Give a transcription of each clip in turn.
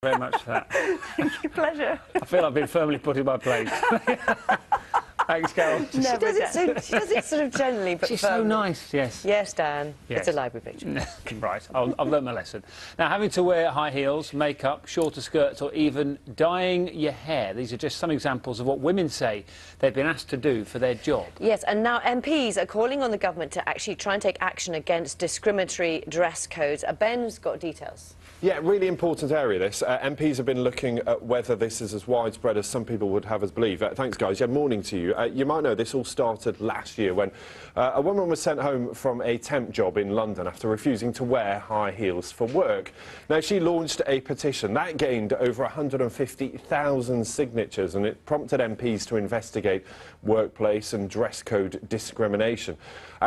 Very much for that. Thank you, pleasure. I feel I've been firmly put in my place. Thanks, Carol. She does it sort of gently, but She's firmly. so nice, yes. Yes, Dan. Yes. It's a library picture. Right, I've learned my lesson. Now, having to wear high heels, makeup, shorter skirts or even dyeing your hair, these are just some examples of what women say they've been asked to do for their job. Yes, and now MPs are calling on the government to actually try and take action against discriminatory dress codes. Ben's got details. Yeah, really important area, this. MPs have been looking at whether this is as widespread as some people would have us believe. Thanks, guys. Yeah, morning to you. You might know this all started last year when a woman was sent home from a temp job in London after refusing to wear high heels for work. Now, she launched a petition. That gained over 150,000 signatures, and it prompted MPs to investigate workplace and dress code discrimination.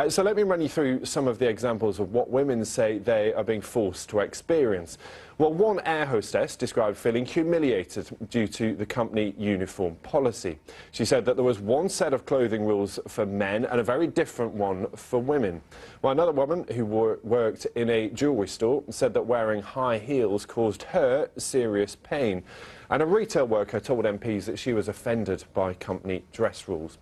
So let me run you through some of the examples of what women say they are being forced to experience. Well, one air hostess described feeling humiliated due to the company uniform policy. She said that there was one set of clothing rules for men and a very different one for women. Well, another woman who worked in a jewellery store said that wearing high heels caused her serious pain. And a retail worker told MPs that she was offended by company dress rules,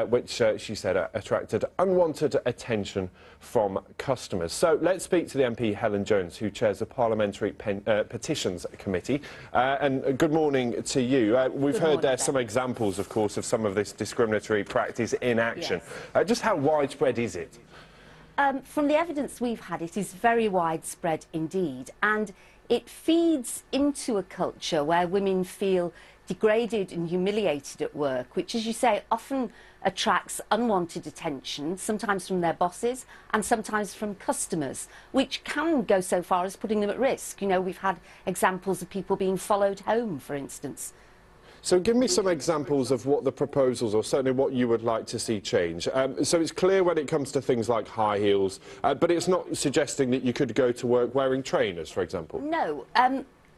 which she said attracted unwanted attention from customers. So let's speak to the MP Helen Jones, who chairs the Parliamentary Petitions Committee. And good morning to you. We've heard there some examples, of course, of some of this discriminatory practice in action. Yes. Just how widespread is it? From the evidence we've had, it is very widespread indeed, and it feeds into a culture where women feel degraded and humiliated at work, which, as you say, often attracts unwanted attention, sometimes from their bosses and sometimes from customers, which can go so far as putting them at risk. You know, we've had examples of people being followed home, for instance. So give me some examples of what the proposals, or certainly what you would like to see change. So it's clear when it comes to things like high heels, but it's not suggesting that you could go to work wearing trainers, for example. No,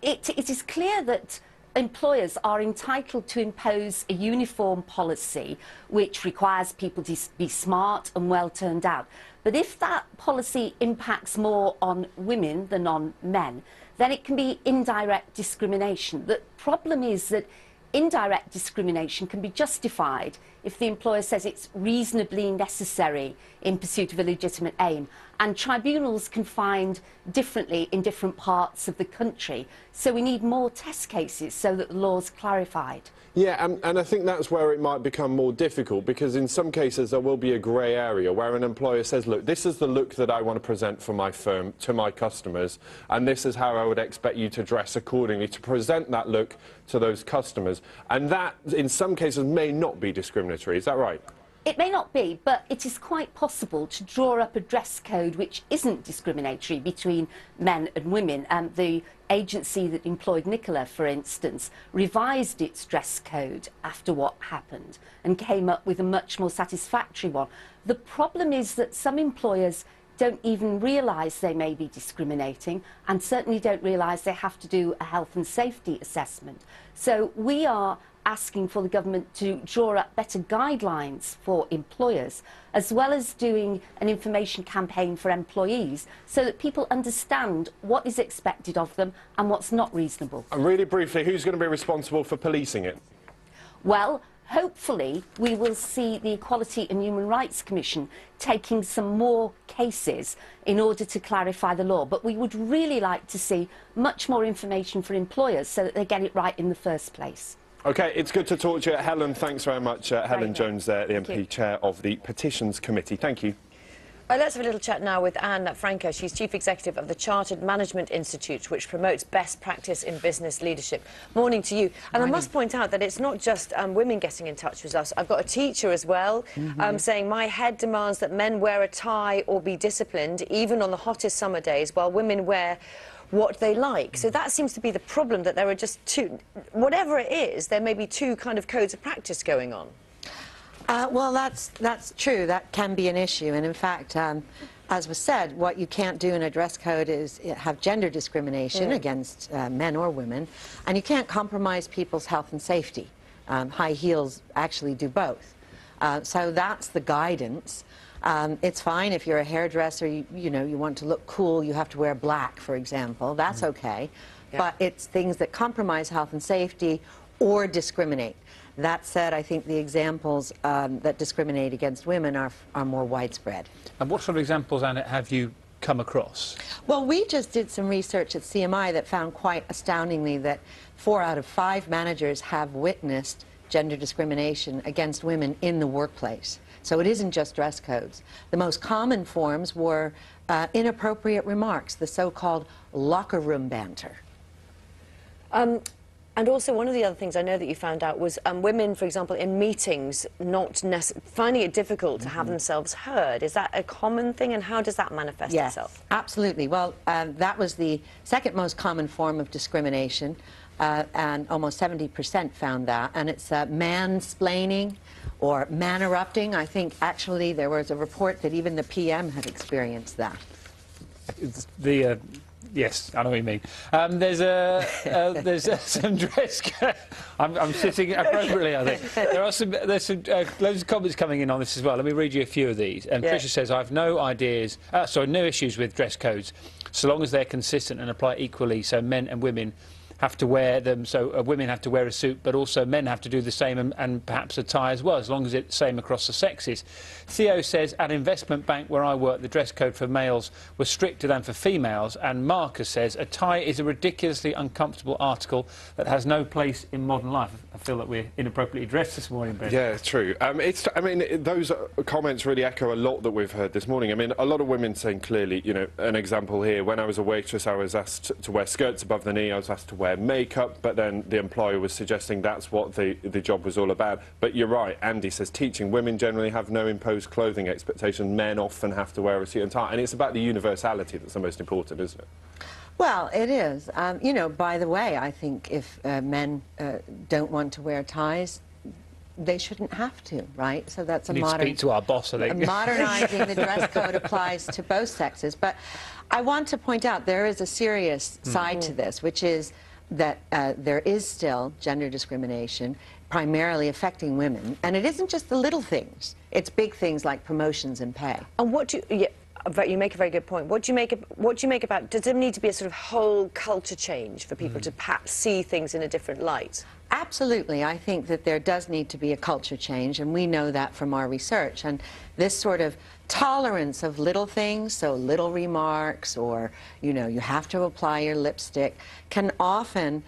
it is clear that employers are entitled to impose a uniform policy which requires people to be smart and well turned out. But if that policy impacts more on women than on men, then it can be indirect discrimination. The problem is that indirect discrimination can be justified if the employer says it's reasonably necessary in pursuit of a legitimate aim, and tribunals can find differently in different parts of the country. So we need more test cases so that the law's clarified. Yeah, and I think that's where it might become more difficult, because in some cases there will be a grey area where an employer says, look, this is the look that I want to present for my firm to my customers, and this is how I would expect you to dress accordingly to present that look to those customers. And that, in some cases, may not be discriminatory. Is that right? It may not be, but it is quite possible to draw up a dress code which isn't discriminatory between men and women. The agency that employed Nicola, for instance, revised its dress code after what happened and came up with a much more satisfactory one. The problem is that some employers don't even realise they may be discriminating, and certainly don't realise they have to do a health and safety assessment. So we are asking for the government to draw up better guidelines for employers, as well as doing an information campaign for employees, so that people understand what is expected of them and what's not reasonable. And really briefly, who's going to be responsible for policing it? Well, hopefully we will see the Equality and Human Rights Commission taking some more cases in order to clarify the law. But we would really like to see much more information for employers so that they get it right in the first place. OK, it's good to talk to you, Helen. Thanks very much, Helen Jones there, the MP Chair of the Petitions Committee. Thank you. Let's have a little chat now with Francke. She's Chief Executive of the Chartered Management Institute, which promotes best practice in business leadership. Morning to you. And I must point out that it's not just women getting in touch with us. I've got a teacher as well saying, my head demands that men wear a tie or be disciplined, even on the hottest summer days, while women wear what they like. So that seems to be the problem, that there are just two, whatever it is, there may be two kind of codes of practice going on. Well, that's true. That can be an issue. And in fact, as was said, what you can't do in a dress code is have gender discrimination against men or women, and you can't compromise people's health and safety. High heels actually do both. So that's the guidance. It's fine if you're a hairdresser, you know, you want to look cool, you have to wear black, for example. That's okay. but it's things that compromise health and safety or discriminate. That said, I think the examples that discriminate against women are more widespread. And what sort of examples, Anna, have you come across? Well, we just did some research at CMI that found quite astoundingly that 4 out of 5 managers have witnessed gender discrimination against women in the workplace. So it isn't just dress codes. The most common forms were inappropriate remarks, the so-called locker room banter. And also, one of the other things I know that you found out was women, for example, in meetings, finding it difficult to have themselves heard. Is that a common thing, and how does that manifest itself? Absolutely. Well, that was the second most common form of discrimination, and almost 70% found that. And it's mansplaining or man-erupting. I think, actually, there was a report that even the PM had experienced that. Yes, I know what you mean. There's some dress code. I'm sitting appropriately, I think. There's some loads of comments coming in on this as well. Let me read you a few of these. And Tricia says, "I've no issues with dress codes, so long as they're consistent and apply equally, so men and women have to wear them. So women have to wear a suit, but also men have to do the same, and perhaps a tie as well, as long as it's the same across the sexes." Theo says, "At investment bank where I work, the dress code for males was stricter than for females." And Marcus says, "A tie is a ridiculously uncomfortable article that has no place in modern life." I feel that we're inappropriately dressed this morning, Ben. Yeah, it's true. I mean, those comments really echo a lot that we've heard this morning. I mean, a lot of women saying clearly, you know, an example here, when I was a waitress, I was asked to wear skirts above the knee, I was asked to wear makeup, but then the employer was suggesting that's what the job was all about. But you're right, Andy says, teaching women generally have no imposed clothing expectations. Men often have to wear a suit and tie, and it's about the universality that's the most important, isn't it? Well, it is. You know, by the way, I think if men don't want to wear ties, they shouldn't have to, right? So that's a modern... speak to our boss, I think. Modernizing the dress code applies to both sexes. But I want to point out there is a serious side to this, which is that there is still gender discrimination primarily affecting women. And it isn't just the little things. It's big things like promotions and pay. And what do you... you make a very good point. What do you make about... Does there need to be a sort of whole culture change for people to perhaps see things in a different light? Absolutely. I think that there does need to be a culture change, and we know that from our research. And this sort of tolerance of little things, so little remarks, or, you know, you have to apply your lipstick, can often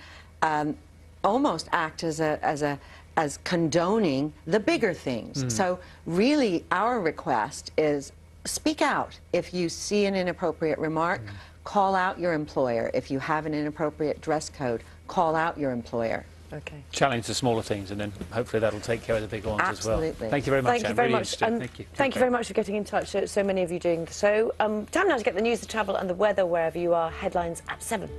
almost act as condoning the bigger things. So really, our request is speak out. If you see an inappropriate remark, call out your employer. If you have an inappropriate dress code, call out your employer. Okay. Challenge the smaller things, and then hopefully that'll take care of the bigger ones as well. Absolutely. Thank you very much. Thank you very much. Thank you. Thank you very much for getting in touch. So many of you doing so. Time now to get the news, the travel and the weather wherever you are. Headlines at 7.